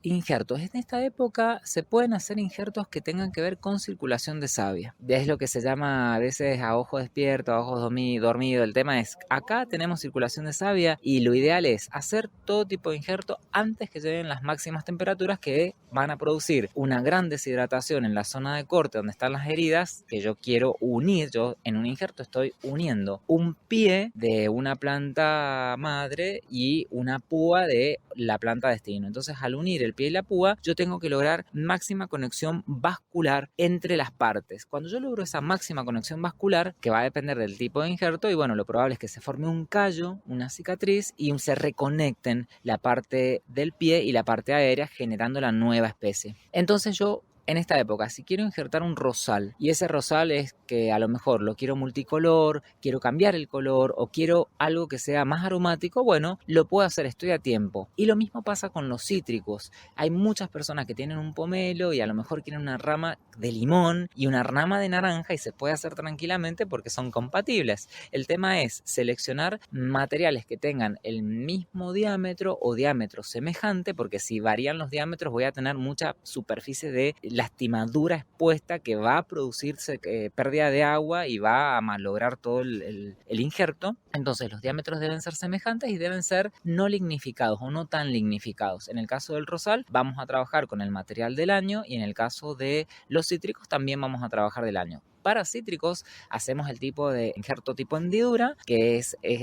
Injertos. En esta época se pueden hacer injertos que tengan que ver con circulación de savia. Es lo que se llama a veces a ojo despierto, a ojo dormido. El tema es, acá tenemos circulación de savia y lo ideal es hacer todo tipo de injerto antes que lleguen las máximas temperaturas que van a producir una gran deshidratación en la zona de corte donde están las heridas que yo quiero unir. Yo en un injerto estoy uniendo un pie de una planta madre y una púa de la planta destino. Entonces, al unir el pie y la púa, yo tengo que lograr máxima conexión vascular entre las partes. Cuando yo logro esa máxima conexión vascular, que va a depender del tipo de injerto, y bueno, lo probable es que se forme un callo, una cicatriz, y se reconecten la parte del pie y la parte aérea, generando la nueva especie. Entonces yo en esta época, si quiero injertar un rosal y ese rosal es que a lo mejor lo quiero multicolor, quiero cambiar el color o quiero algo que sea más aromático, bueno, lo puedo hacer, estoy a tiempo. Y lo mismo pasa con los cítricos. Hay muchas personas que tienen un pomelo y a lo mejor quieren una rama de limón y una rama de naranja y se puede hacer tranquilamente porque son compatibles. El tema es seleccionar materiales que tengan el mismo diámetro o diámetro semejante, porque si varían los diámetros voy a tener mucha superficie de lastimadura expuesta que va a producirse pérdida de agua y va a malograr todo el injerto. Entonces los diámetros deben ser semejantes y deben ser no lignificados o no tan lignificados. En el caso del rosal vamos a trabajar con el material del año y en el caso de los cítricos también vamos a trabajar del año. Para cítricos hacemos el tipo de injerto tipo hendidura, que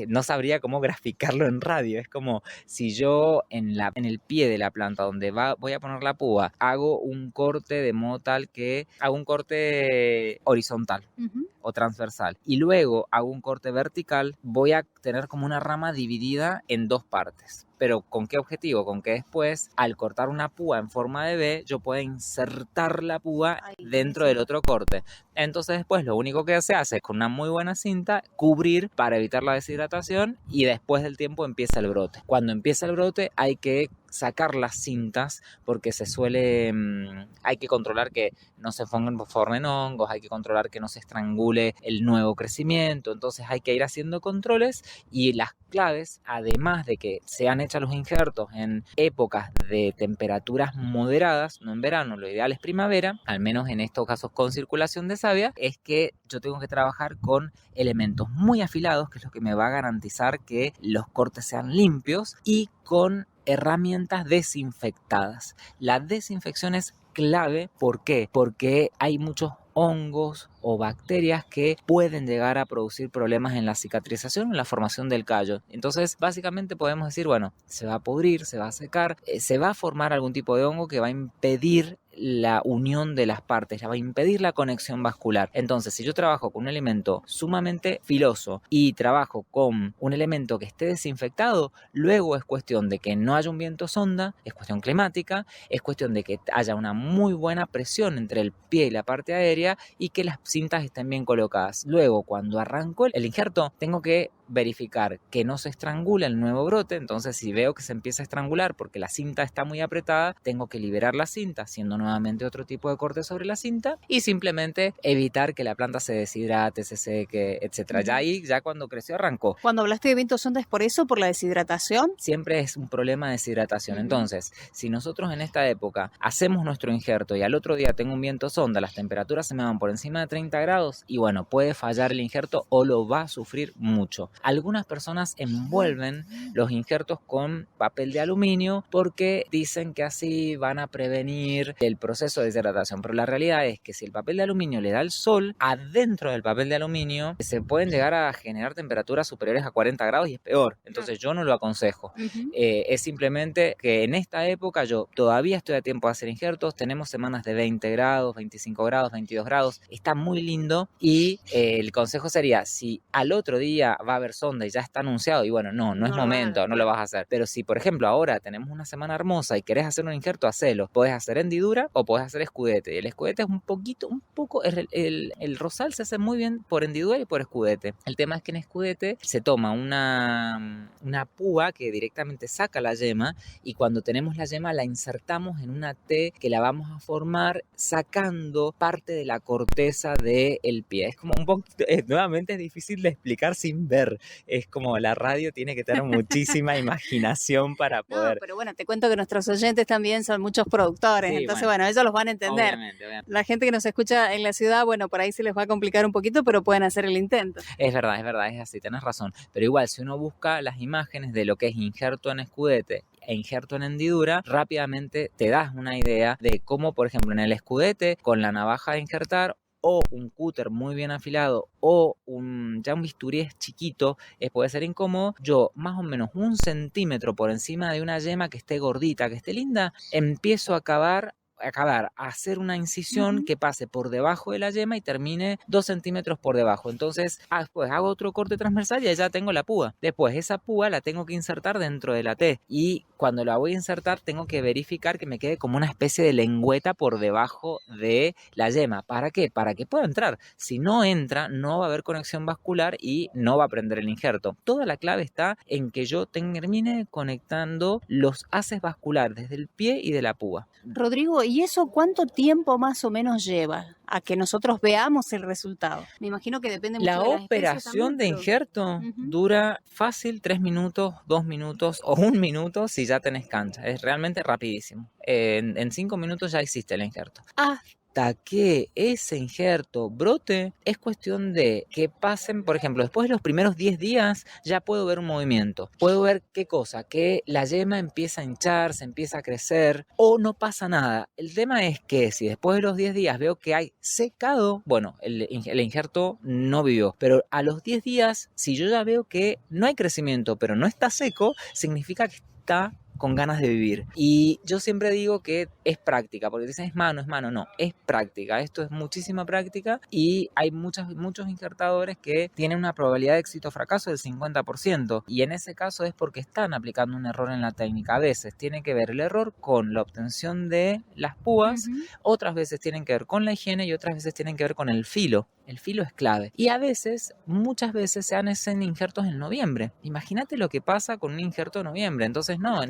no sabría cómo graficarlo en radio. Es como si yo en el pie de la planta donde voy a poner la púa, hago un corte de modo tal que hago un corte horizontal o transversal y luego hago un corte vertical, voy a tener como una rama dividida en dos partes. Pero ¿con qué objetivo? Con que después, al cortar una púa en forma de V, yo pueda insertar la púa dentro del otro corte. Entonces después lo único que se hace es con una muy buena cinta cubrir para evitar la deshidratación y después del tiempo empieza el brote. Cuando empieza el brote hay que sacar las cintas porque hay que controlar que no se formen hongos, hay que controlar que no se estrangule el nuevo crecimiento. Entonces hay que ir haciendo controles y las claves, además de que sean hechos los injertos en épocas de temperaturas moderadas, no en verano, lo ideal es primavera, al menos en estos casos con circulación de savia, es que yo tengo que trabajar con elementos muy afilados, que es lo que me va a garantizar que los cortes sean limpios, y con herramientas desinfectadas. La desinfección es clave. ¿Por qué? Porque hay muchos hongos o bacterias que pueden llegar a producir problemas en la cicatrización o en la formación del callo. Entonces, básicamente podemos decir, bueno, se va a pudrir, se va a secar, se va a formar algún tipo de hongo que va a impedir la unión de las partes, va a impedir la conexión vascular. Entonces, si yo trabajo con un elemento sumamente filoso y trabajo con un elemento que esté desinfectado, luego es cuestión de que no haya un viento sonda, es cuestión climática, es cuestión de que haya una muy buena presión entre el pie y la parte aérea y que las cintas estén bien colocadas. Luego, cuando arranco el injerto, tengo que verificar que no se estrangula el nuevo brote. Entonces, si veo que se empieza a estrangular porque la cinta está muy apretada, tengo que liberar la cinta, haciendo nuevamente otro tipo de corte sobre la cinta y simplemente evitar que la planta se deshidrate, se seque, etcétera. Ya cuando creció arrancó. Cuando hablaste de viento sonda, ¿es por eso, por la deshidratación? Siempre es un problema de deshidratación. Entonces, si nosotros en esta época hacemos nuestro injerto y al otro día tengo un viento sonda, las temperaturas se me van por encima de 30 grados y bueno, puede fallar el injerto o lo va a sufrir mucho. Algunas personas envuelven los injertos con papel de aluminio porque dicen que así van a prevenir el proceso de deshidratación, pero la realidad es que si el papel de aluminio le da el sol, adentro del papel de aluminio se pueden llegar a generar temperaturas superiores a 40 grados y es peor. Entonces yo no lo aconsejo. Es simplemente que en esta época yo todavía estoy a tiempo de hacer injertos, tenemos semanas de 20 grados, 25 grados, 22 grados, está muy lindo y el consejo sería, si al otro día va a haber sonda y ya está anunciado y bueno, no es momento, no lo vas a hacer. Pero si por ejemplo ahora tenemos una semana hermosa y querés hacer un injerto, hacelo. Podés hacer hendidura o podés hacer escudete. Y el escudete es un poco, el rosal se hace muy bien por hendidura y por escudete. El tema es que en escudete se toma una púa que directamente saca la yema y cuando tenemos la yema la insertamos en una T que la vamos a formar sacando parte de la corteza del pie. Es como un poquito, nuevamente es difícil de explicar sin ver, ver. Es como la radio tiene que tener muchísima imaginación para poder... No, pero bueno, te cuento que nuestros oyentes también son muchos productores, Sí, entonces bueno, ellos los van a entender. Obviamente. La gente que nos escucha en la ciudad, bueno, por ahí se les va a complicar un poquito, pero pueden hacer el intento. Es verdad, es así, tenés razón. Pero igual, si uno busca las imágenes de lo que es injerto en escudete e injerto en hendidura, rápidamente te das una idea de cómo, por ejemplo, en el escudete, con la navaja de injertar, o un cúter muy bien afilado, o ya un bisturí chiquito, puede ser incómodo. Yo, más o menos 1 centímetro por encima de una yema que esté gordita, que esté linda, empiezo a acabar, a hacer una incisión que pase por debajo de la yema y termine 2 centímetros por debajo. Entonces, después hago otro corte transversal y ya tengo la púa. Después, esa púa la tengo que insertar dentro de la T. Y cuando la voy a insertar, tengo que verificar que me quede como una especie de lengüeta por debajo de la yema. ¿Para qué? Para que pueda entrar. Si no entra, no va a haber conexión vascular y no va a prender el injerto. Toda la clave está en que yo termine conectando los haces vasculares desde el pie y de la púa. Rodrigo, ¿y eso cuánto tiempo más o menos lleva a que nosotros veamos el resultado? Me imagino que depende mucho la de la operación también, de injerto dura fácil 3 minutos, 2 minutos o 1 minuto si ya tenés cancha. Es realmente rapidísimo. En 5 minutos ya existe el injerto. Hasta que ese injerto brote, es cuestión de que pasen, por ejemplo, después de los primeros 10 días, ya puedo ver un movimiento. Puedo ver qué cosa, que la yema empieza a hinchar, se empieza a crecer, o no pasa nada. El tema es que si después de los 10 días veo que hay secado, bueno, el injerto no vivió. Pero a los 10 días, si yo ya veo que no hay crecimiento, pero no está seco, significa que está con ganas de vivir. Y yo siempre digo que es práctica, porque dicen es mano, no, es práctica. Esto es muchísima práctica y hay muchos injertadores que tienen una probabilidad de éxito o fracaso del 50%, y en ese caso es porque están aplicando un error en la técnica. A veces tiene que ver el error con la obtención de las púas, otras veces tienen que ver con la higiene y otras veces tienen que ver con el filo. El filo es clave. Y a veces, muchas veces se hacen injertos en noviembre. Imagínate lo que pasa con un injerto en noviembre. Entonces no.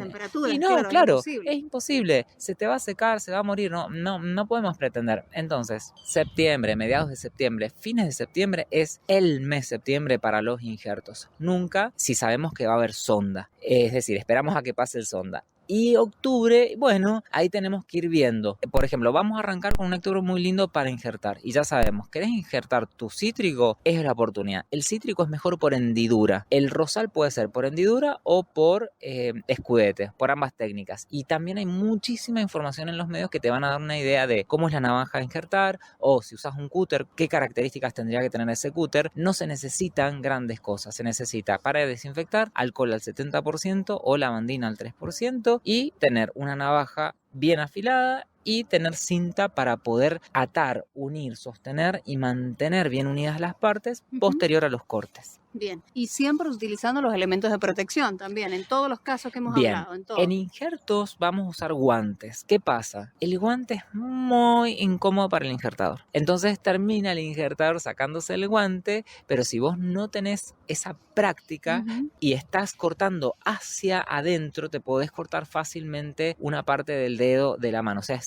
Y no, claro, es imposible. Se te va a secar, se va a morir. No podemos pretender. Entonces, septiembre, mediados de septiembre, fines de septiembre es el mes septiembre para los injertos. Nunca si sabemos que va a haber sonda. Es decir, esperamos a que pase el sonda. Y octubre, bueno, ahí tenemos que ir viendo. Por ejemplo, vamos a arrancar con un octubre muy lindo para injertar. Y ya sabemos, ¿querés injertar tu cítrico? Es la oportunidad. El cítrico es mejor por hendidura. El rosal puede ser por hendidura o por escudete, por ambas técnicas. Y también hay muchísima información en los medios que te van a dar una idea de cómo es la navaja de injertar, o si usas un cúter, qué características tendría que tener ese cúter. No se necesitan grandes cosas. Se necesita, para desinfectar, alcohol al 70% o lavandina al 3%. Y tener una navaja bien afilada y tener cinta para poder atar, unir, sostener y mantener bien unidas las partes posterior a los cortes. Bien, y siempre utilizando los elementos de protección también, en todos los casos que hemos hablado. En injertos vamos a usar guantes. ¿Qué pasa? El guante es muy incómodo para el injertador. Entonces termina el injertador sacándose el guante, pero si vos no tenés esa práctica y estás cortando hacia adentro, te podés cortar fácilmente una parte del dedo de la mano. O sea,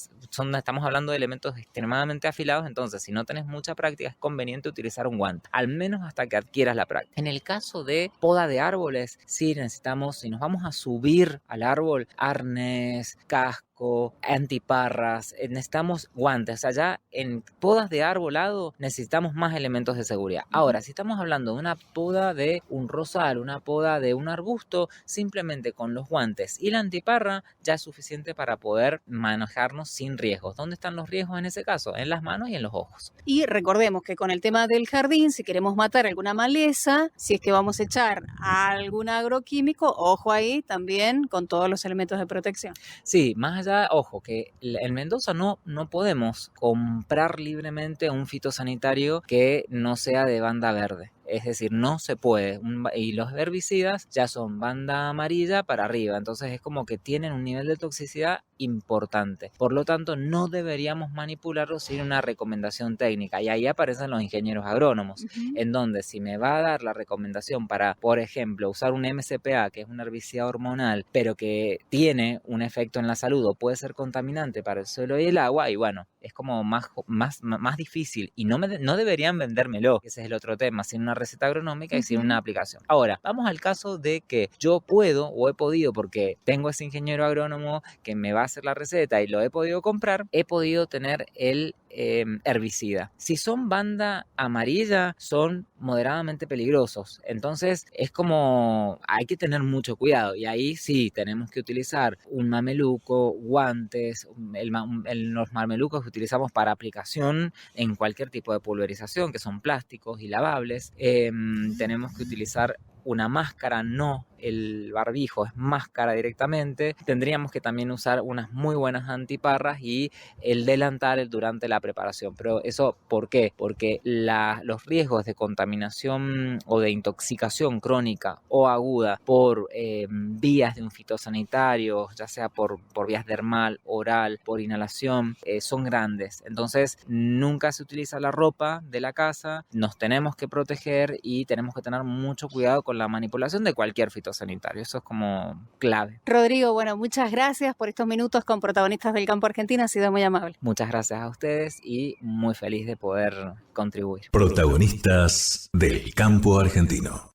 estamos hablando de elementos extremadamente afilados, entonces si no tenés mucha práctica es conveniente utilizar un guante, al menos hasta que adquieras la práctica. En el caso de poda de árboles, sí necesitamos, si nos vamos a subir al árbol, arnés, casco, antiparras, necesitamos guantes. O sea, ya en podas de arbolado necesitamos más elementos de seguridad. Ahora, si estamos hablando de una poda de un rosal, una poda de un arbusto, simplemente con los guantes y la antiparra ya es suficiente para poder manejarnos sin riesgos. ¿Dónde están los riesgos en ese caso? En las manos y en los ojos. Y recordemos que con el tema del jardín, si queremos matar alguna maleza, si es que vamos a echar algún agroquímico, ojo ahí también con todos los elementos de protección. Sí, más allá, ojo, que en Mendoza no podemos comprar libremente un fitosanitario que no sea de banda verde. Es decir, no se puede. Y los herbicidas ya son banda amarilla para arriba. Entonces es como que tienen un nivel de toxicidad importante. Por lo tanto, no deberíamos manipularlos sin una recomendación técnica. Y ahí aparecen los ingenieros agrónomos, en donde si me va a dar la recomendación para, por ejemplo, usar un MCPA, que es un herbicida hormonal, pero que tiene un efecto en la salud o puede ser contaminante para el suelo y el agua, y bueno, es como más difícil. Y no deberían vendérmelo. Ese es el otro tema. Sin una receta agronómica y sin una aplicación. Ahora, vamos al caso de que yo puedo o he podido, porque tengo ese ingeniero agrónomo que me va a hacer la receta y lo he podido comprar, he podido tener el herbicida. Si son banda amarilla, son moderadamente peligrosos. Entonces es como hay que tener mucho cuidado y ahí sí tenemos que utilizar un mameluco, guantes, los mamelucos que utilizamos para aplicación en cualquier tipo de pulverización, que son plásticos y lavables. Tenemos que utilizar una máscara, no el barbijo, es máscara directamente. Tendríamos que también usar unas muy buenas antiparras y el delantal durante la preparación. Pero eso, ¿por qué? Porque los riesgos de contaminación o de intoxicación crónica o aguda por vías de un fitosanitario, ya sea por vías dermal, oral, por inhalación, son grandes. Entonces, nunca se utiliza la ropa de la casa, nos tenemos que proteger y tenemos que tener mucho cuidado con la manipulación de cualquier fitosanitario. Eso es como clave. Rodrigo, bueno, muchas gracias por estos minutos con Protagonistas del Campo Argentino. Ha sido muy amable. Muchas gracias a ustedes y muy feliz de poder contribuir. Protagonistas del Campo Argentino.